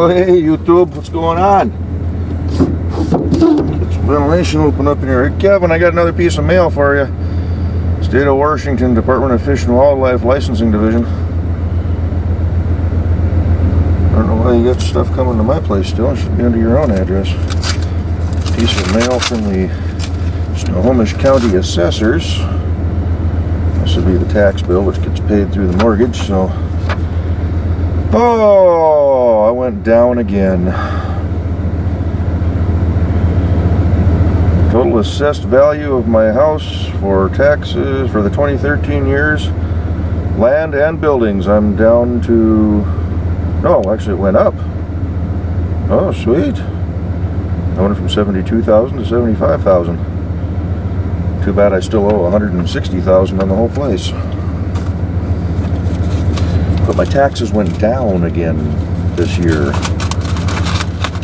Well, hey, YouTube, what's going on? Get some ventilation open up in here. Hey, Kevin, I got another piece of mail for you. State of Washington, Department of Fish and Wildlife Licensing Division. I don't know why you got stuff coming to my place still. It should be under your own address. Piece of mail from the Snohomish County Assessors. This would be the tax bill, which gets paid through the mortgage, so... Oh, I went down again. Total assessed value of my house for taxes for the 2013 years, land and buildings, I'm down to... No, actually it went up. Oh, sweet. I went from $72,000 to $75,000. Too bad I still owe $160,000 on the whole place. But my taxes went down again this year.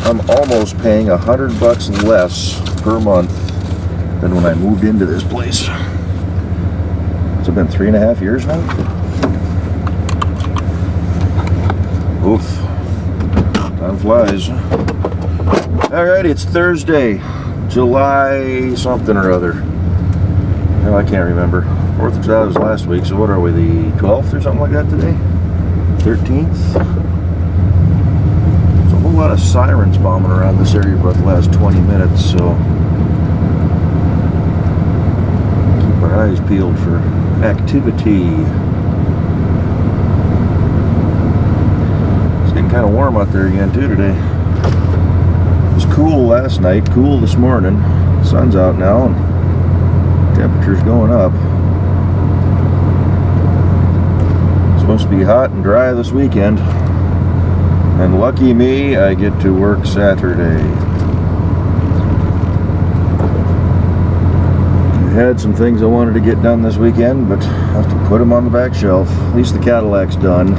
I'm almost paying $100 less per month than when I moved into this place. It's been 3.5 years now. Oof. Time flies. Alrighty, it's Thursday, July something or other. No, I can't remember. 4th of July was last week, so what are we, the 12th or something like that today? 13th? There's a whole lot of sirens bombing around this area for about the last 20 minutes, so keep our eyes peeled for activity. It's getting kind of warm out there again too today. It was cool last night, cool this morning. The sun's out now and temperature's going up. It's supposed to be hot and dry this weekend. And lucky me, I get to work Saturday. I had some things I wanted to get done this weekend, but I have to put them on the back shelf. At least the Cadillac's done,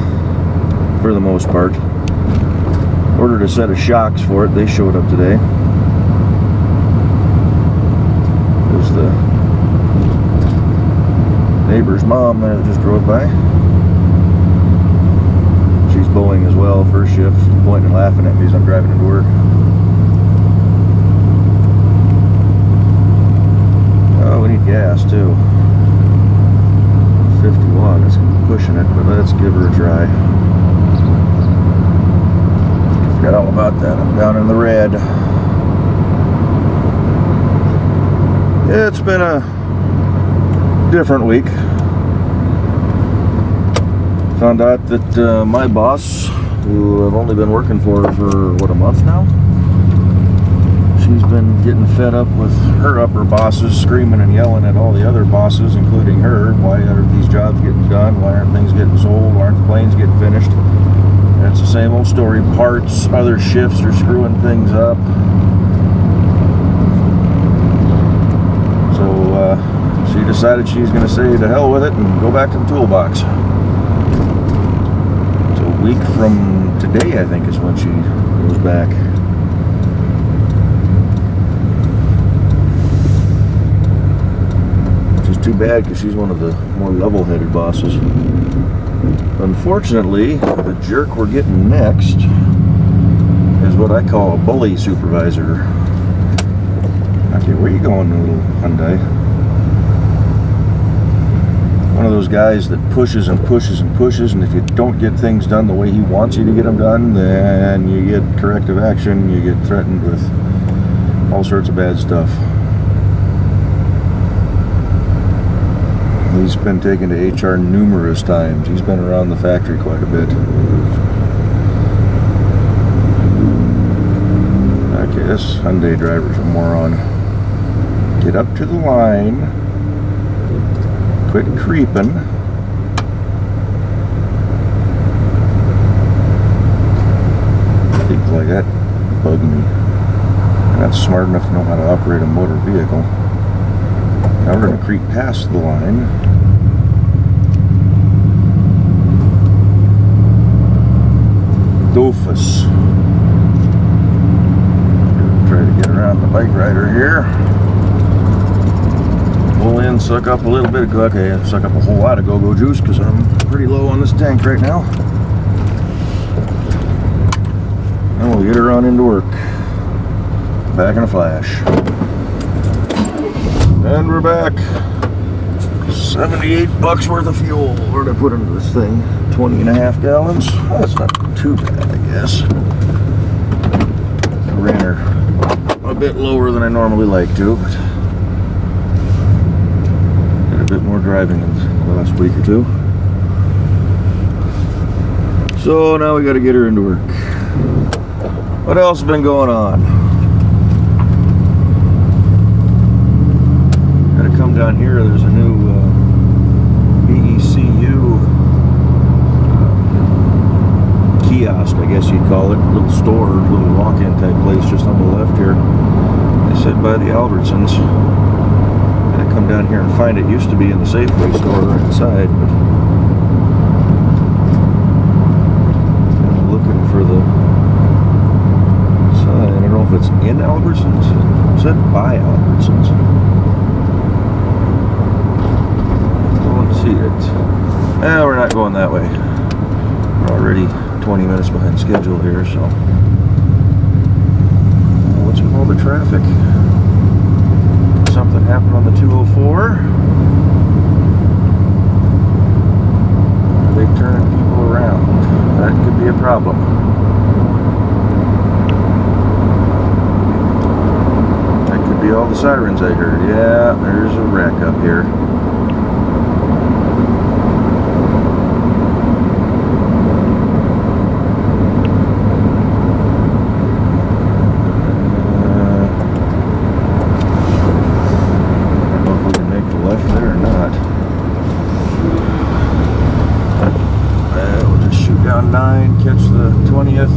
for the most part. Ordered a set of shocks for it. They showed up today. There's the neighbor's mom there that just drove by. She's bowling as well, first shift. She's pointing and laughing at me as I'm driving into work. Oh, we need gas too. 51, it's pushing it, but let's give her a try. Forgot all about that. I'm down in the red. It's been a different week. Found out that my boss, who I've only been working for what, a month now? She's been getting fed up with her upper bosses screaming and yelling at all the other bosses, including her. Why are these jobs getting done? Why aren't things getting sold? Why aren't the planes getting finished? And it's the same old story. Parts, other shifts are screwing things up. So she decided she's going to say to hell with it and go back to the toolbox. It's a week from today, I think, is when she goes back. Which is too bad because she's one of the more level-headed bosses. Unfortunately, the jerk we're getting next is what I call a bully supervisor. Okay, where are you going, little Hyundai? One of those guys that pushes and pushes and pushes, and if you don't get things done the way he wants you to get them done, then you get corrective action, you get threatened with all sorts of bad stuff. He's been taken to HR numerous times. He's been around the factory quite a bit. Okay, this Hyundai driver's a moron. Get up to the line. Quit creeping. Things like that bug me. I'm not smart enough to know how to operate a motor vehicle. Now we're going to creep past the line. Doofus. Try to get around the bike rider here. Pull in, suck up a little bit of, okay, suck up a whole lot of go-go juice because I'm pretty low on this tank right now. And we'll get her on into work. Back in a flash. And we're back. $78 worth of fuel. Where did I put into this thing? 20.5 gallons. That's not too bad, I guess. I ran her a bit lower than I normally like to, but did a bit more driving in the last week or two. So now we got to get her into work. What else has been going on? Got to come down here. There's a new BECU kiosk, I guess you'd call it. Little store, little walk-in type place just on the left here. They sit by the Albertsons. Got to come down here and find it. Used to be in the Safeway store right inside, but I'm looking for the sign. I don't know if it's in Albertsons. It said by Albertsons. See it. We're not going that way. We're already 20 minutes behind schedule here, so what's with all the traffic? Something happened on the 204? Are they turning people around? That could be a problem. That could be all the sirens I heard. Yeah, there's a wreck up here. Catch the 20th.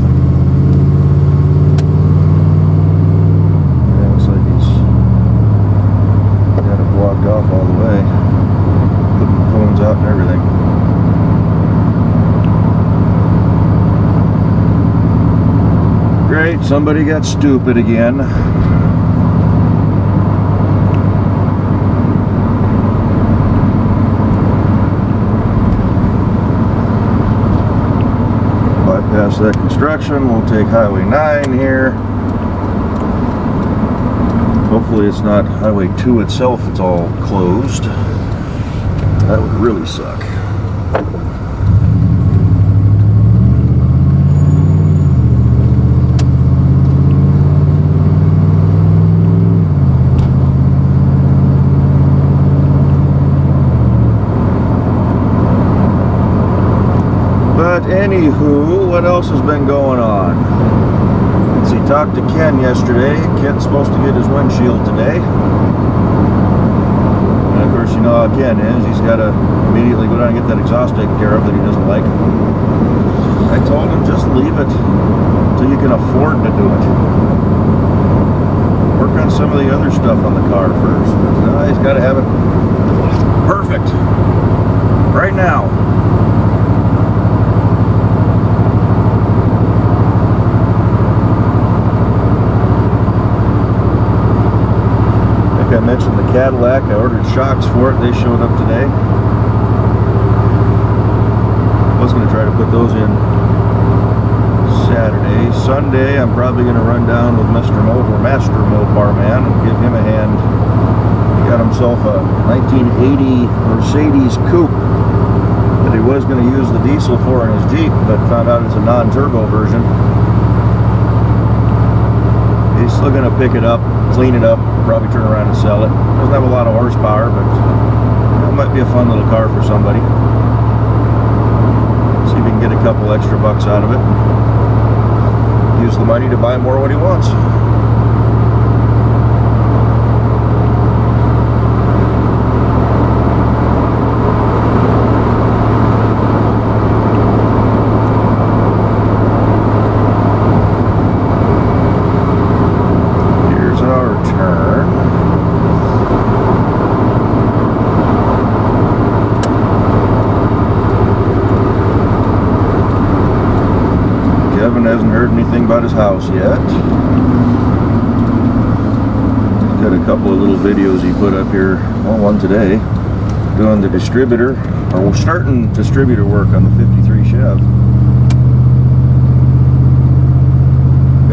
Yeah, looks like he's got it blocked off all the way. Putting the cones out and everything. Great, somebody got stupid again. Past that construction, we'll take Highway 9 here. Hopefully it's not Highway 2 itself, it's all closed. That would really suck. But anywho, what else has been going on? Let's see, talked to Ken yesterday. Ken's supposed to get his windshield today. And of course, you know how Ken is. He's got to immediately go down and get that exhaust taken care of that he doesn't like. I told him just leave it until you can afford to do it. Work on some of the other stuff on the car first. But no, he's got to have it perfect right now. I mentioned the Cadillac. I ordered shocks for it. They showed up today. I was going to try to put those in Saturday. Sunday, I'm probably going to run down with Mr. Master Mopar Man and give him a hand. He got himself a 1980 Mercedes Coupe that he was going to use the diesel for in his Jeep, but found out it's a non-turbo version. He's still going to pick it up, clean it up, probably turn around and sell it. Doesn't have a lot of horsepower, but it might be a fun little car for somebody. See if he can get a couple extra bucks out of it. Use the money to buy more what he wants. Hasn't heard anything about his house yet. He's got a couple of little videos he put up here, well, one today, doing the distributor, or we're starting distributor work on the 53 Chev.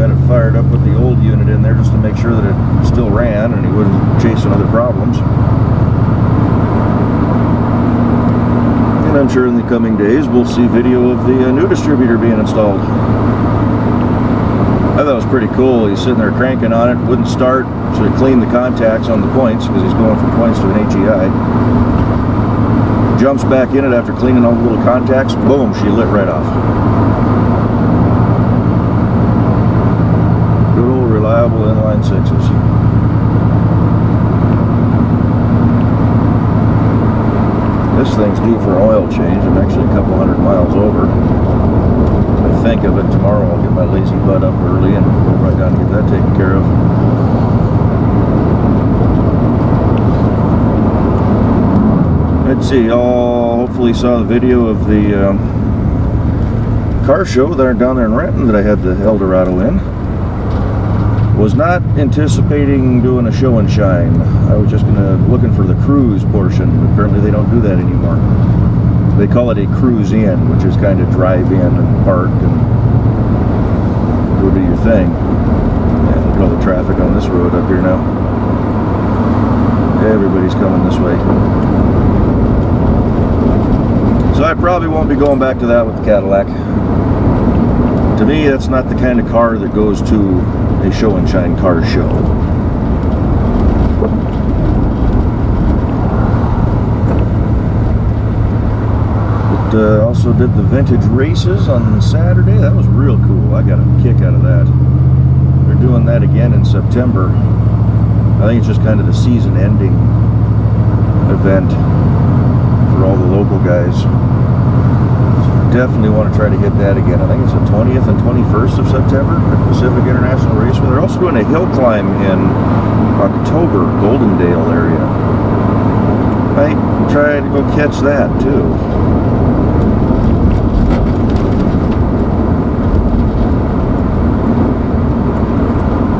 got it fired up with the old unit in there just to make sure that it still ran and he wasn't chasing other problems. And I'm sure in the coming days we'll see video of the new distributor being installed. I thought it was pretty cool. He's sitting there cranking on it, wouldn't start, so he cleaned the contacts on the points because he's going from points to an HEI. Jumps back in it after cleaning all the little contacts, boom, she lit right off. Good old reliable inline sixes. This thing's due for an oil change. I'm actually a couple hundred miles over. I think of it tomorrow. I'll get my lazy butt up early and go right down and get that taken care of. Let's see, y'all hopefully saw the video of the car show there down there in Renton that I had the Eldorado in. Was not anticipating doing a show and shine. I was just looking for the cruise portion. Apparently they don't do that anymore. They call it a cruise in, which is kind of drive in and park and go do your thing. And look at all the traffic on this road up here now. Everybody's coming this way. So I probably won't be going back to that with the Cadillac. To me, that's not the kind of car that goes to a show and shine car show. But also did the vintage races on Saturday. That was real cool. I got a kick out of that. They're doing that again in September. I think it's just kind of the season ending event for all the local guys. Definitely want to try to hit that again. I think it's the 20th and 21st of September at Pacific International Raceway. They're also doing a hill climb in October, Goldendale area. Might try to go catch that too.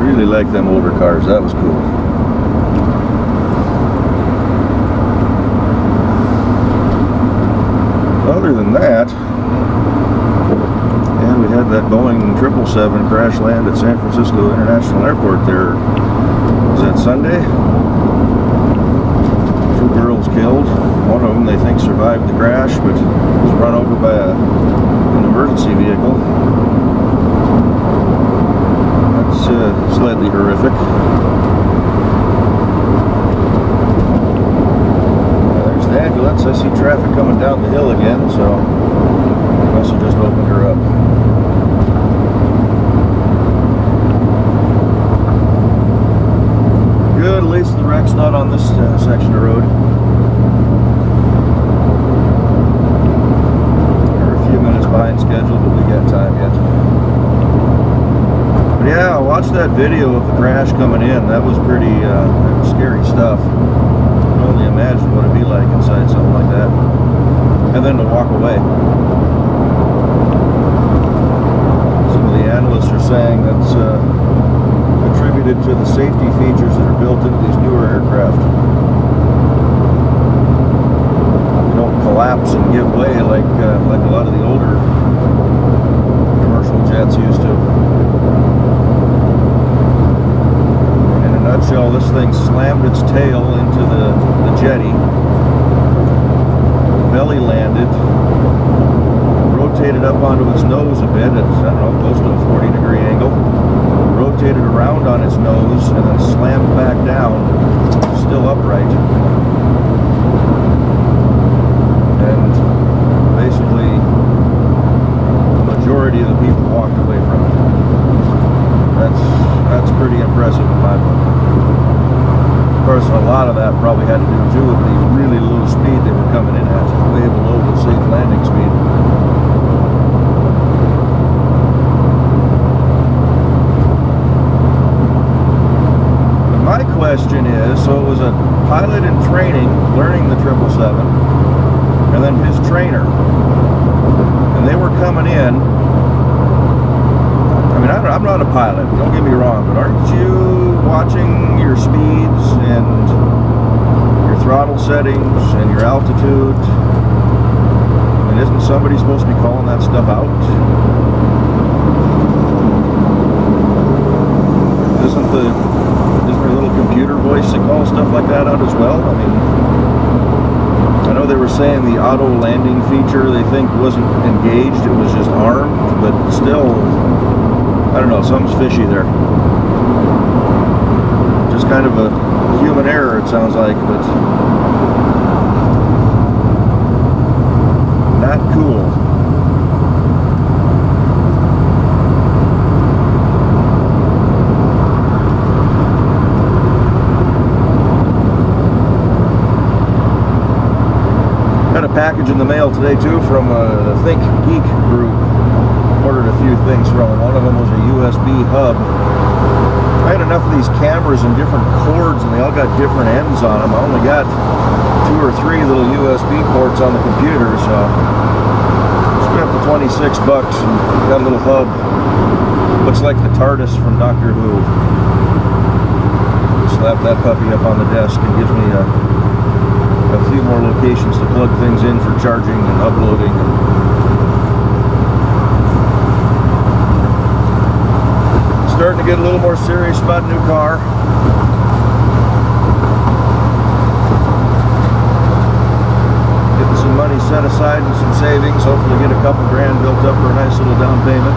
Really like them older cars. That was cool. Other than that, and we had that Boeing 777 crash land at San Francisco International Airport there. Was that Sunday? 2 girls killed. One of them they think survived the crash, but was run over by an emergency vehicle. That's slightly horrific. There's the ambulance. I see traffic coming down the hill again, so I must have just opened her up. Good, at least the wreck's not on this section of road. We're a few minutes behind schedule, but we got time yet. But yeah, I watched that video of the crash coming in. That was pretty that was scary stuff. I can only imagine what it'd be like inside something like that. And then to walk away. Some of the analysts are saying that's attributed to the safety features that are built into these newer aircraft. They don't collapse and give way like a lot of the older commercial jets used to. In a nutshell, this thing slammed its tail into the jetty, belly landed, rotated up onto its nose a bit at, I don't know, close to a 40-degree angle, rotated around on its nose, and then slammed back down, still upright. And basically, the majority of the people walked away from it. That's pretty impressive in my book. Of course, a lot of that probably had to do too with the really low speed they were coming in at, way below the safe landing speed. My question is, so it was a pilot in training, learning the 777, and then his trainer, and they were coming in. I mean, I'm not a pilot, don't get me wrong, but aren't you watching your speeds and your throttle settings and your altitude? I mean, isn't somebody supposed to be calling that stuff out? voice to call stuff like that out as well? I mean, I know they were saying the auto landing feature they think wasn't engaged, it was just armed, but still, I don't know, something's fishy there. Just kind of a human error, it sounds like, but not cool. Got a package in the mail today too from the Think Geek group. Ordered a few things from them. One of them was a USB hub. I had enough of these cameras and different cords, and they all got different ends on them. I only got 2 or 3 little USB ports on the computer, so spent the 26 bucks and got a little hub. Looks like the TARDIS from Doctor Who. Slap that puppy up on the desk and gives me a few more locations to plug things in for charging and uploading. Starting to get a little more serious about a new car. Getting some money set aside and some savings. Hopefully get a couple grand built up for a nice little down payment.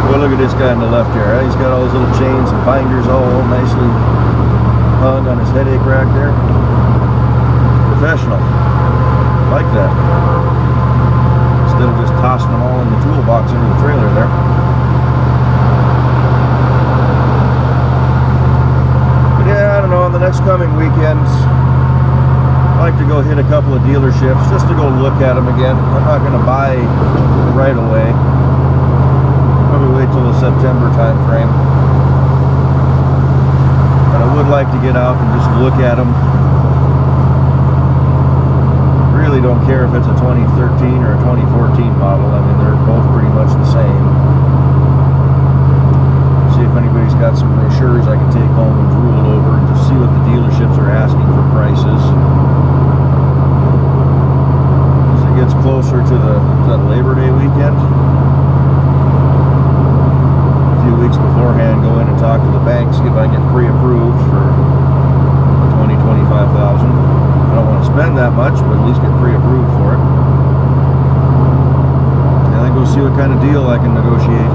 Well, look at this guy on the left here. He's got all his little chains and binders all nicely hung on his headache rack there. Professional. Like that. Instead of just tossing them all in the toolbox into the trailer there. But yeah, I don't know, on the next coming weekends, I like to go hit a couple of dealerships just to go look at them again. I'm not going to buy right away. Probably wait till the September time frame. But I would like to get out and just look at them. Really don't care if it's a 2013 or a 2014 model. I mean, they're both pretty much the same. See if anybody's got some brochures I can take home and drool over and just see what the dealerships are asking for prices. As it gets closer to the Labor Day weekend, a few weeks beforehand, go in and talk to the bank, see if I can get pre-approved for 20,000 to 25,000. I don't want to spend that much, but at least get pre-approved for it. And then go see what kind of deal I can negotiate.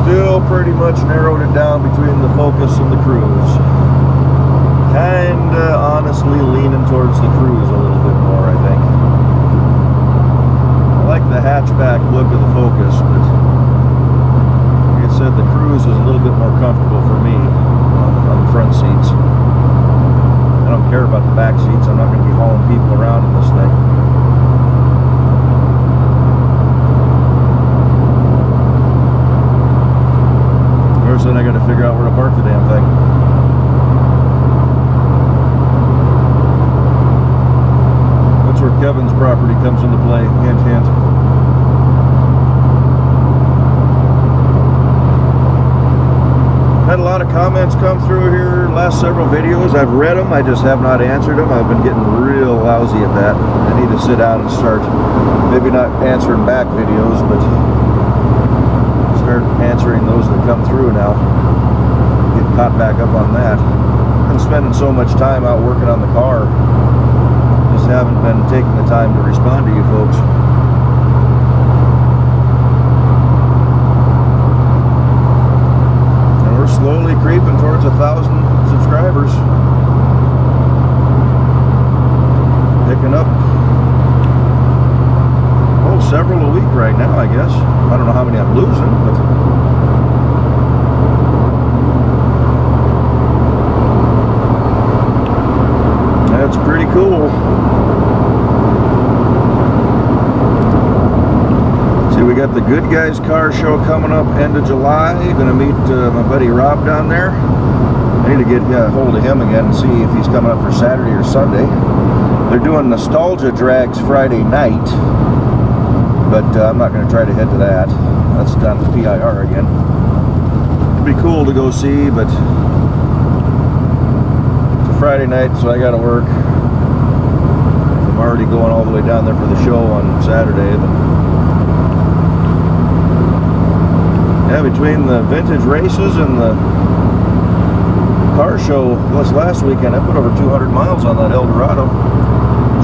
Still pretty much narrowed it down between the Focus and the Cruise. Kinda honestly leaning towards the Cruise a little bit more, I think. I like the hatchback look of the Focus, but like I said, the Cruise is a little bit more comfortable for me on the front seats. I don't care about the back seats. I'm not going to be hauling people around in this thing. First then I got to figure out where to park the damn thing. Where Kevin's property comes into play. Hint, hint. Had a lot of comments come through here last several videos. I've read them, I just have not answered them. I've been getting real lousy at that. I need to sit down and start, maybe not answering back videos, but start answering those that come through now. Get caught back up on that. I'm spending so much time out working on the car. Just haven't been taking the time to respond to you folks. And we're slowly creeping towards 1,000 subscribers. Picking up, oh, several a week right now, I guess. I don't know how many I'm losing, but that's pretty cool. See, we got the Good Guys Car Show coming up end of July. Gonna meet my buddy Rob down there. I need to get a hold of him again and see if he's coming up for Saturday or Sunday. They're doing Nostalgia Drags Friday night, but I'm not going to try to head to that. That's down at the PIR again. It'd be cool to go see, but it's a Friday night, so I gotta work. I'm already going all the way down there for the show on Saturday, but yeah, between the vintage races and the car show this last weekend, I put over 200 miles on that Eldorado.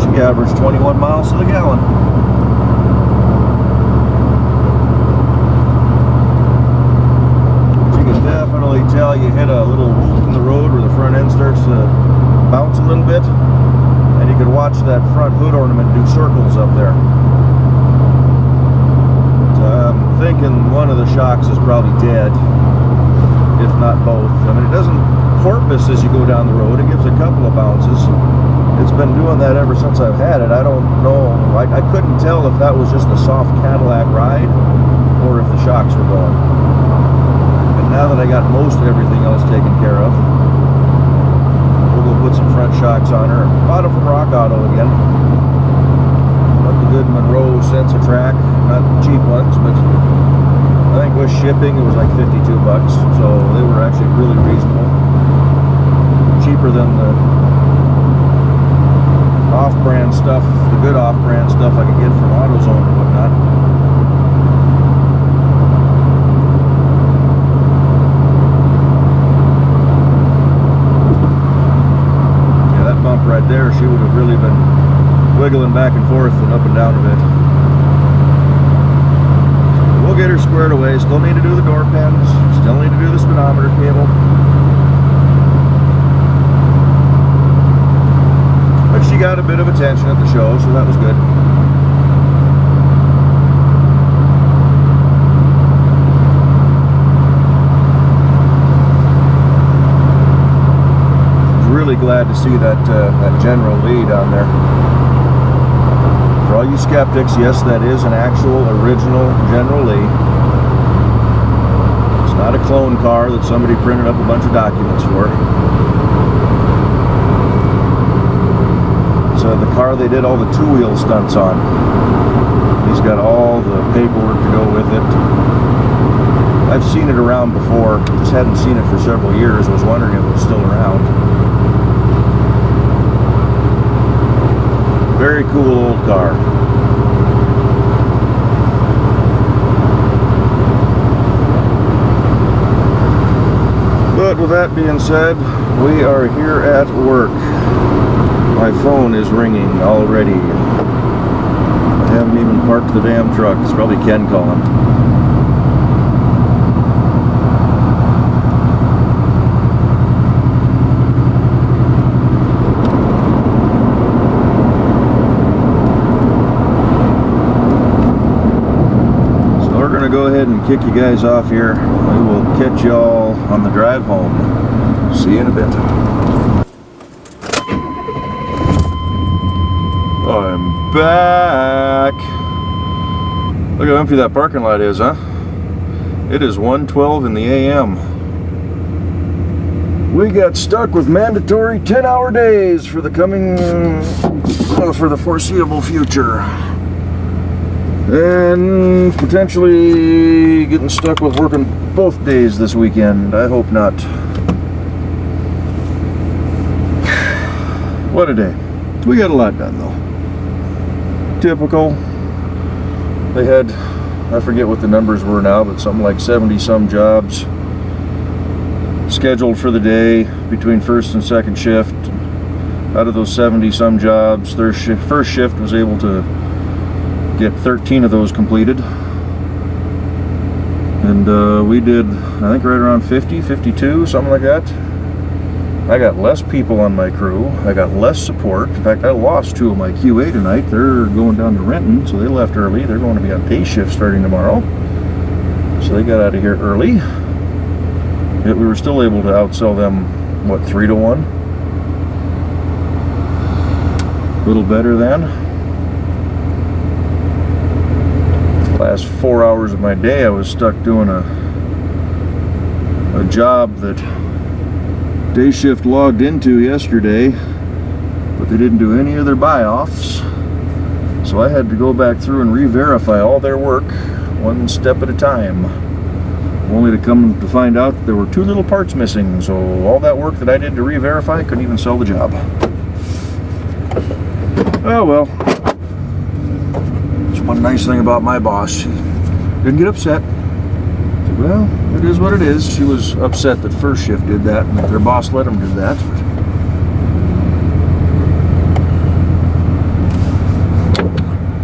She averaged 21 miles to the gallon. But you can definitely tell you hit a little whoop in the road where the front end starts to bounce a little bit, and you can watch that front hood ornament do circles up there. I'm thinking one of the shocks is probably dead, if not both. I mean, it doesn't porpoise as you go down the road. It gives a couple of bounces. It's been doing that ever since I've had it. I don't know. I couldn't tell if that was just a soft Cadillac ride or if the shocks were going. And now that I got most everything else taken care of, we'll go put some front shocks on her. Bought them from Rock Auto again. Got the good Monroe Sensor Track. Not cheap ones, but I think with shipping it was like 52 bucks. So they were actually really reasonable. Cheaper than the off-brand stuff, the good off-brand stuff I could get from AutoZone or whatnot. Yeah, that bump right there, she would have really been wiggling back and forth and up and down a bit. We'll get her squared away. Still need to do the door pins, still need to do the speedometer cable. But she got a bit of attention at the show, so that was good. I was really glad to see that General Lee down there. For all you skeptics, yes, that is an actual original General Lee. It's not a clone car that somebody printed up a bunch of documents for. The car they did all the two-wheel stunts on. He's got all the paperwork to go with it. I've seen it around before, just hadn't seen it for several years, was wondering if it was still around. Very cool old car. But with that being said, we are here at work. My phone is ringing already. I haven't even parked the damn truck. It's probably Ken calling. So we're going to go ahead and kick you guys off here. We will catch y'all on the drive home. See you in a bit. I'm back. Look how empty that parking lot is, huh? It is 1:12 in the a.m. We got stuck with mandatory 10-hour days for the for the foreseeable future. And potentially getting stuck with working both days this weekend. I hope not. What a day. We got a lot done though. Typical. They had, I forget what the numbers were now, but something like 70 some jobs scheduled for the day between first and second shift. Out of those 70 some jobs, their first shift was able to get 13 of those completed. And we did, I think, right around 50, 52, something like that. I got less people on my crew. I got less support. In fact, I lost 2 of my QA tonight. They're going down to Renton, so they left early. They're going to be on day shift starting tomorrow. So they got out of here early. Yet we were still able to outsell them, what, 3-1? A little better than. The last 4 hours of my day, I was stuck doing a job that day shift logged into yesterday, but they didn't do any of their buy-offs, so I had to go back through and re-verify all their work one step at a time. only to come to find out that there were 2 little parts missing, so all that work that I did to re-verify couldn't even sell the job. Oh well. That's one nice thing about my boss. She didn't get upset. Said, well, it is what it is. She was upset that first shift did that and that their boss let them do that.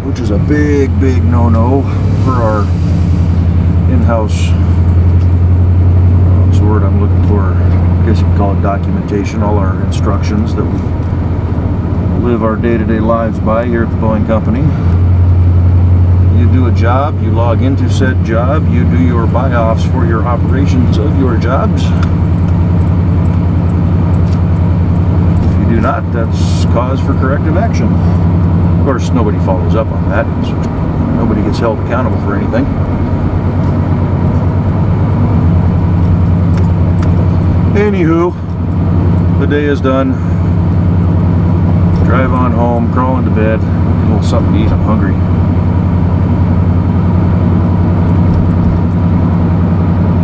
Which is a big, big no-no for our in-house, what's the word I'm looking for? I guess you could call it documentation, all our instructions that we live our day-to-day lives by here at the Boeing Company. You do a job, you log into said job, you do your buy-offs for your operations of your jobs. If you do not, that's cause for corrective action. Of course, nobody follows up on that, so nobody gets held accountable for anything. Anywho, the day is done. Drive on home, crawl into bed, get a little something to eat. I'm hungry.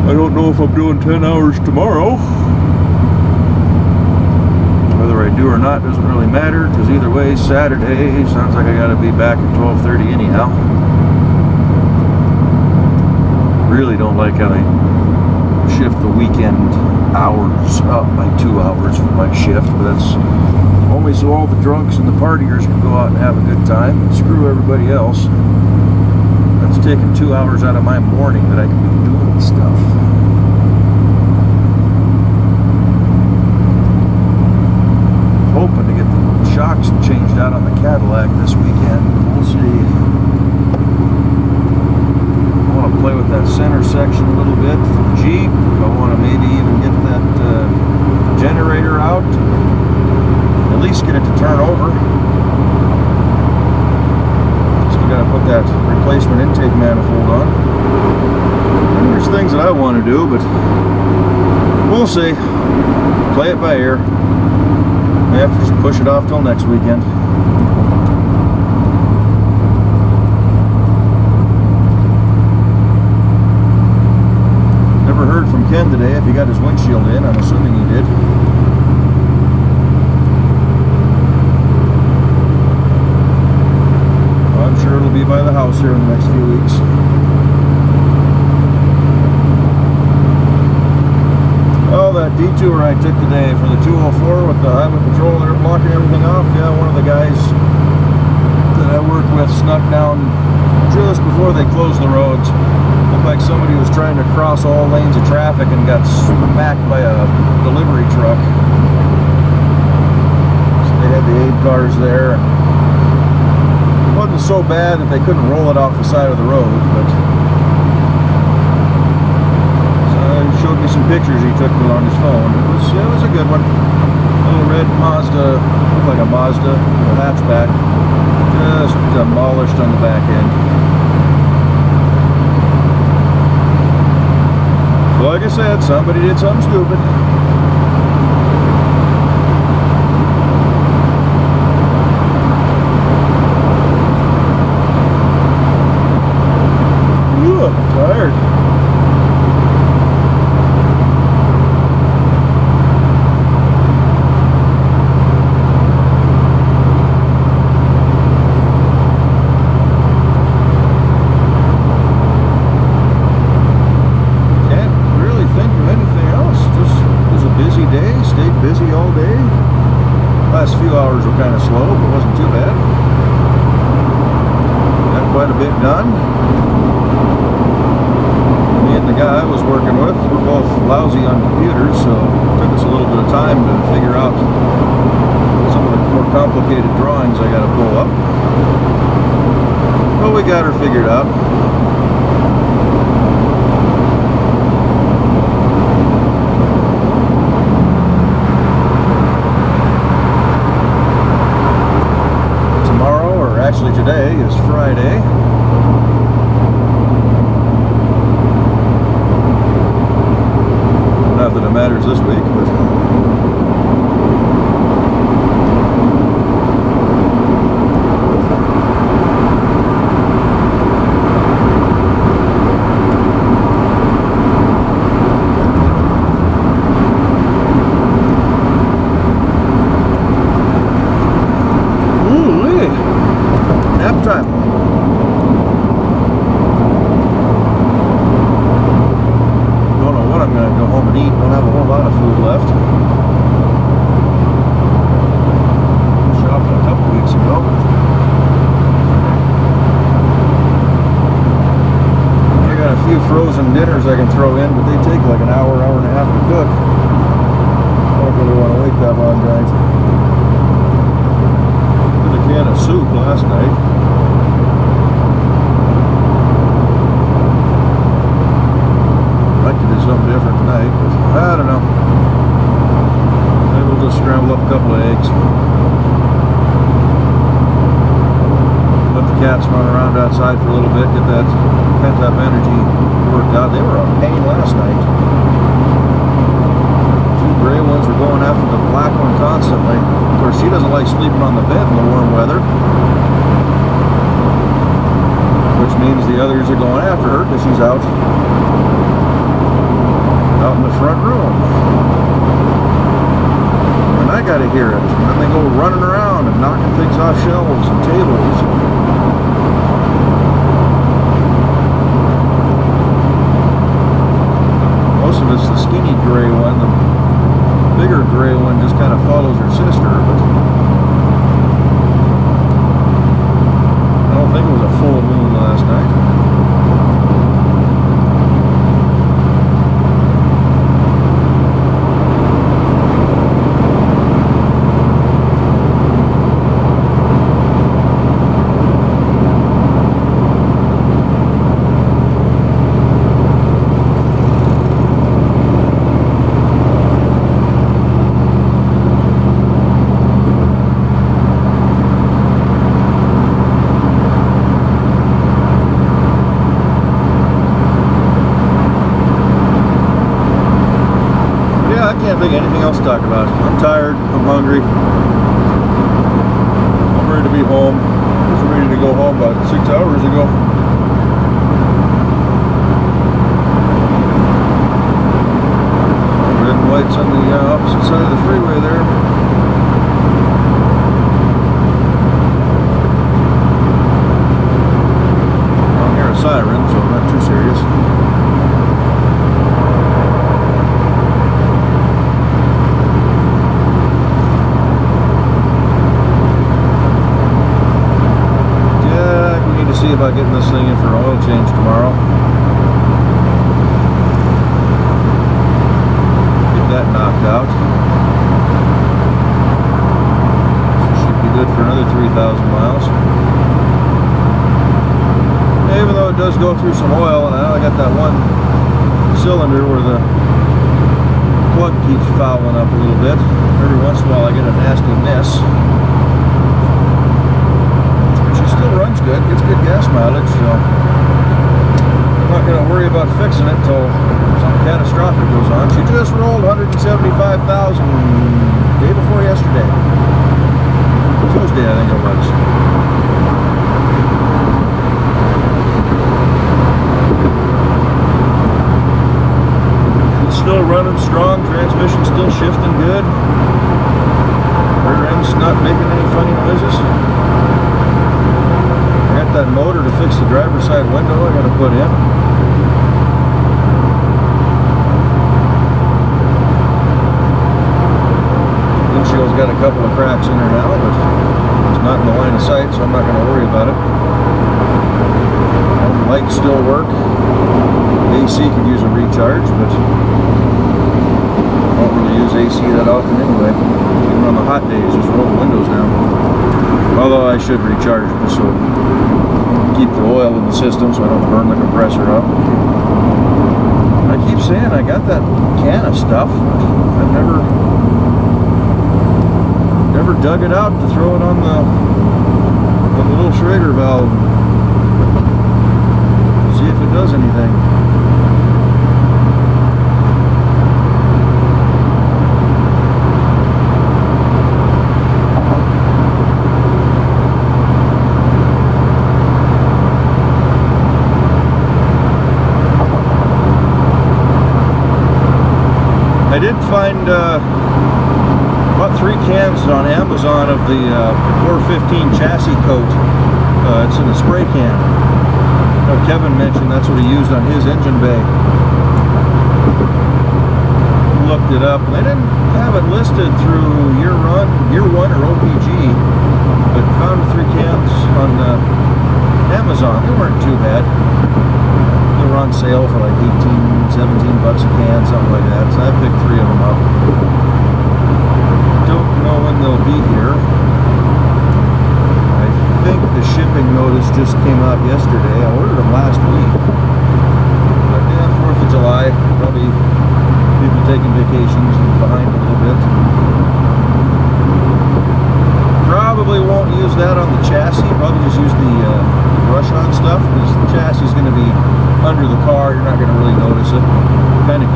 I don't know if I'm doing 10 hours tomorrow. Whether I do or not doesn't really matter, because either way, Saturday sounds like I gotta be back at 12:30 anyhow. Really don't like how they shift the weekend hours up by 2 hours for my shift, but that's only so all the drunks and the partiers can go out and have a good time and screw everybody else. That's taking 2 hours out of my morning that I can be doing stuff. Hoping to get the shocks changed out on the Cadillac this weekend. We'll see. I want to play with that center section a little bit for the Jeep. I want to maybe even get that generator out. At least get it to turn over. Just got to put that replacement intake manifold on. And there's things that I want to do, but we'll see. Play it by ear. I have to just push it off till next weekend. Never heard from Ken today if he got his windshield in. I'm assuming he did. I'm sure it'll be by the house here in the next few weeks. Oh, that detour I took today for the 204 with the highway patrol, they're blocking everything off. Yeah, one of the guys that I work with snuck down just before they closed the roads. Looked like somebody was trying to cross all lanes of traffic and got smacked by a delivery truck. So they had the aid cars there. It wasn't so bad that they couldn't roll it off the side of the road, but he showed me some pictures he took on his phone. It was a good one. A little red Mazda, looked like a Mazda, a hatchback, just demolished on the back end. So like I said, somebody did something stupid. Ooh, I'm tired. Last few hours were kind of slow, but wasn't too bad. Got quite a bit done. Me and the guy I was working with were both lousy on computers, so it took us a little bit of time to figure out some of the more complicated drawings I got to pull up. But we got her figured out. Actually, today is Friday. Not that it matters this week, but scramble up a couple of eggs. Let the cats run around outside for a little bit, get that pent-up energy worked out. They were a pain last night. Two gray ones were going after the black one constantly. Of course, she doesn't like sleeping on the bed in the warm weather, which means the others are going after her because she's out in the front room. And I gotta hear it. And then they go running around and knocking things off shelves and tables. Most of it's the skinny gray one. The bigger gray one just kind of follows her sister, but I don't think it was a full moon last night. I can't think of anything else to talk about. I'm tired, I'm hungry, I'm ready to be home. I was ready to go home about 6 hours ago. Red and white's on the opposite side of the freeway there. I don't hear a siren, so I'm not too serious. See about getting this thing in for an oil change tomorrow. Get that knocked out. Should be good for another 3,000 miles. Even though it does go through some oil, and I know I got that one cylinder where the plug keeps fouling up a little bit. Every once in a while I get a nasty miss. Still runs good, gets good gas mileage, so I'm not going to worry about fixing it until something catastrophic goes on. She just rolled 175,000 day before yesterday. Tuesday, I think it was. It's still running strong, transmission still shifting good. Rear end's not making any funny noises. That motor to fix the driver's side window I got to put in. Windshield's got a couple of cracks in her now, but it's not in the line of sight, so I'm not going to worry about it. The lights still work. AC could use a recharge, but I don't really use AC that often anyway. Even on the hot days, just roll the windows down. Although I should recharge them, so keep the oil in the system so I don't burn the compressor up. I keep saying I got that can of stuff. I've never dug it out to throw it on the little Schrader valve. See if it does anything. I did find about 3 cans on Amazon of the Core 15 chassis coat. It's in a spray can. Kevin mentioned that's what he used on his engine bay. Looked it up, and they didn't have it listed through year 1 or OPG, but found 3 cans on Amazon. They weren't too bad. They were on sale for like 18, 17 bucks a can, something like that. So I picked 3 of them up. Don't know when they'll be here. I think the shipping notice just came out yesterday. I ordered them last week. But yeah, 4th of July, probably people taking vacations and behind a little bit.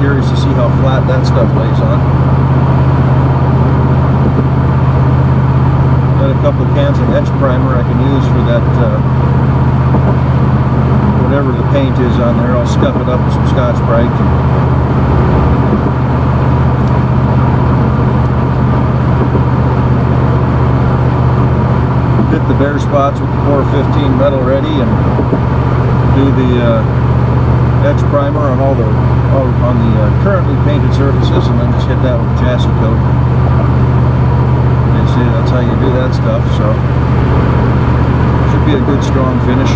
curious to see how flat that stuff lays on. Got a couple cans of etch primer I can use for that, whatever the paint is on there. I'll scuff it up with some Scotch-Brite. Hit the bare spots with the 415 metal ready and do the etch primer on all the currently painted surfaces, and then just hit that with a chassis coat. They say that's how you do that stuff, so should be a good strong finish.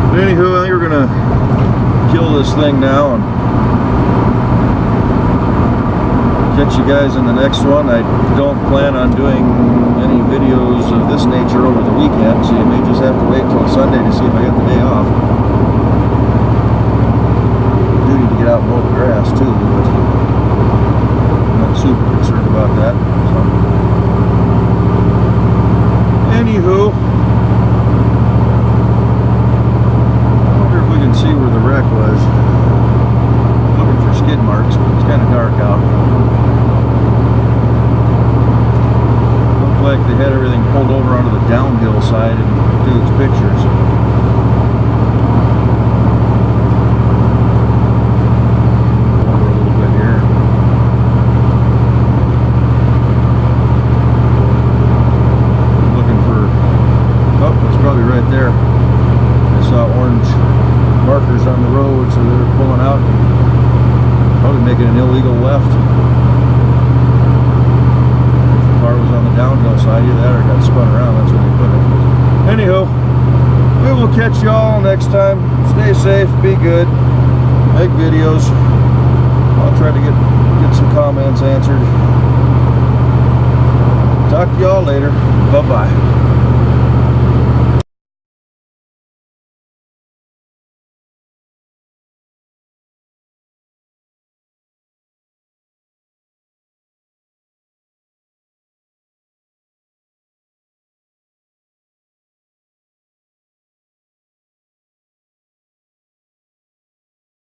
But anywho, I think we're gonna kill this thing now and catch you guys in the next one. I don't plan on doing any videos of this nature over the weekend, so you may just have to wait till Sunday to see if I get the day off. I do need to get out and mow the grass too, but I'm not super concerned about that. So. Anywho, I wonder if we can see where the wreck was. I'm looking for skid marks, but it's kind of dark out. Like they had everything pulled over onto the downhill side in dude's pictures. Over a little bit here. Looking for, oh, it's probably right there. I saw orange markers on the road, so they're pulling out. Probably making an illegal left. Was on the downhill side, either that or got spun around. That's where they put it. Anywho, we will catch y'all next time. Stay safe, be good, make videos. I'll try to get some comments answered. Talk to y'all later. Bye-bye.